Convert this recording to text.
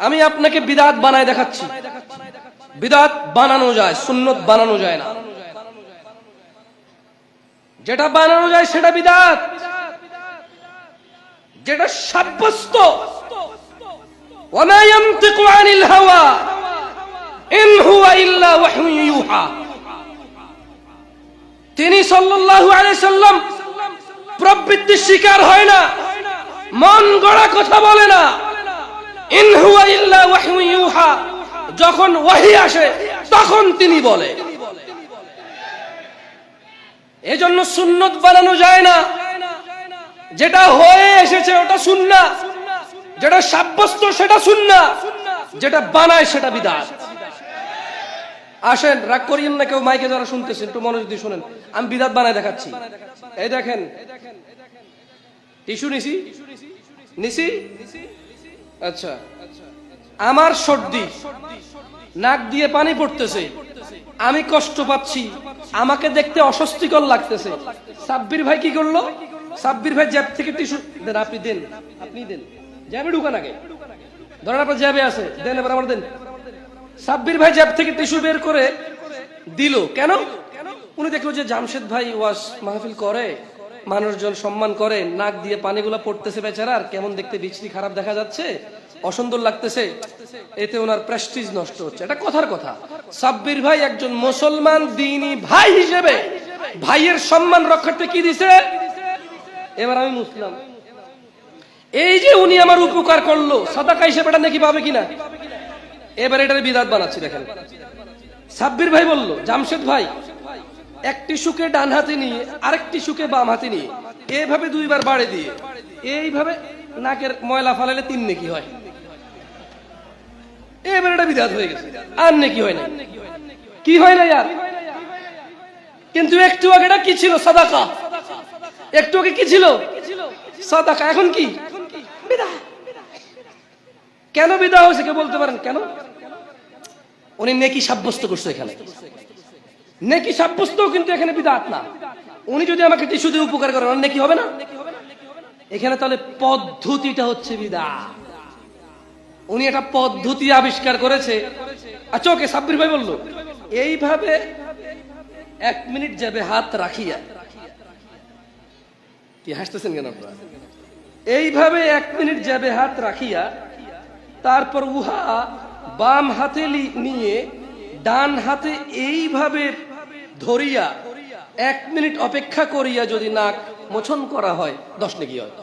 আমি আপনাকে বিদআত বানায় দেখাচ্ছি। বিদআত বানানো যায়, সুন্নত বানানো যায় না। যেটা বানানো যায় সেটা বিদআত, যেটা সাব্যস্ত। ওয়ামা ইয়ানতিকু আনিল হাওয়া ইন হুয়া ইল্লা ওয়াহয়ু ইউহা। তিনি সাল্লাল্লাহু আলাইহি সাল্লাম প্রবৃত্তির শিকার হয় না, মন গড়া কথা বলে না। ইন হুয়া ইল্লা ওয়াহয়ু ইউহা, যখন ওহী আসে তখন তিনি বলে। এজন্য সুন্নত বানানো যায় না। যেটা হয়ে এসেছে ওটা সুন্নাহ, যেটা সাব্যস্ত সেটা সুন্নাহ, যেটা বানায় সেটা বিদআত। আসেন, রাগ করিয়েন না কেউ, মাইকে যারা শুনতেছেন একটু মনোযোগ দিয়ে শুনেন। আমি বিদআত বানায় দেখাচ্ছি। এই দেখেন, টিস্যু নিছি। আচ্ছা, আমার সর্দি, নাক দিয়ে পানি পড়তেছে, আমি কষ্ট পাচ্ছি, আমাকে দেখতে অস্বস্তিকর লাগতেছে। সাব্বির ভাই কি করলো? সাব্বির ভাই জ্যাব থেকে টিস্যু দেন। আপনি দেন জ্যাবে ঢুকান আগে, ধরেন আপনার জ্যাবে আছে, দেন, এবার আমার দেন। সাব্বির ভাই জ্যাব থেকে টিস্যু বের করে দিল। কেন? উনি দেখলো যে জামশেদ ভাই ওয়াজ মাহফিল করে, মানুষজন সম্মান করে, নাক দিয়ে পানিগুলা পড়তেছে বেচারার, কেমন দেখতে বিশ্রী খারাপ দেখা যাচ্ছে, অসুন্দর লাগতেছে, এতে ওনার প্রেস্টিজ নষ্ট হচ্ছে। এটা কথার কথা। সাব্বির ভাই একজন মুসলমান দ্বীনী ভাই হিসেবে ভাইয়ের সম্মান রক্ষার্থে কি দিছে? এবার আমি মুসলিম, এই যে উনি আমার উপকার করলো, সাদাকা হিসেবে এটা নাকি পাবে কিনা? এবার এটার বিদআত বানাচ্ছি। দেখেন, সাব্বির ভাই বলল, জামশেদ ভাই একটি সুকে ডান হাতে নিয়ে আরেকটি সুকে বাম হাতে নিয়ে এইভাবে দুইবার বাড়ি দিয়ে এইভাবে নাকের ময়লা ফালালে 3 নেকি হয়। এবার এটা বিদআত হয়ে গেছে, আর নেকি হয় না। কি হয় না यार? কিন্তু একটু আগে এটা কি ছিল? সাদাকা। একটু আগে কি ছিল? সাদাকা। এখন কি? বিদআত। কেন বিদআত হয়েছে কে বলতে পারেন? কেন? উনি নেকি সাব্যস্ত করছে। এখানে নেকি সাব্যস্ত, কিন্তু এখানে বিদআত না। উনি যদি আমাকে টিস্যু দিয়ে উপকার করেন, নেকি হবে না? এখানে তাহলে পদ্ধতিটা হচ্ছে বিদআত। উনি একটা পদ্ধতি আবিষ্কার করেছে। আচ্ছা, ওকে, সাব্বির ভাই বলল এইভাবে 1 মিনিট যাবে হাত রাখিয়া। কি হাসতেছেন কেন আপনারা? এইভাবে 1 মিনিট যাবে হাত রাখিয়া, তারপর উহা বাম হাতে নিয়ে ডান হাতে এইভাবে ধরিয়া 1 মিনিট অপেক্ষা করিয়া যদি নাক মোছন করা হয় 10 নেকি হয়।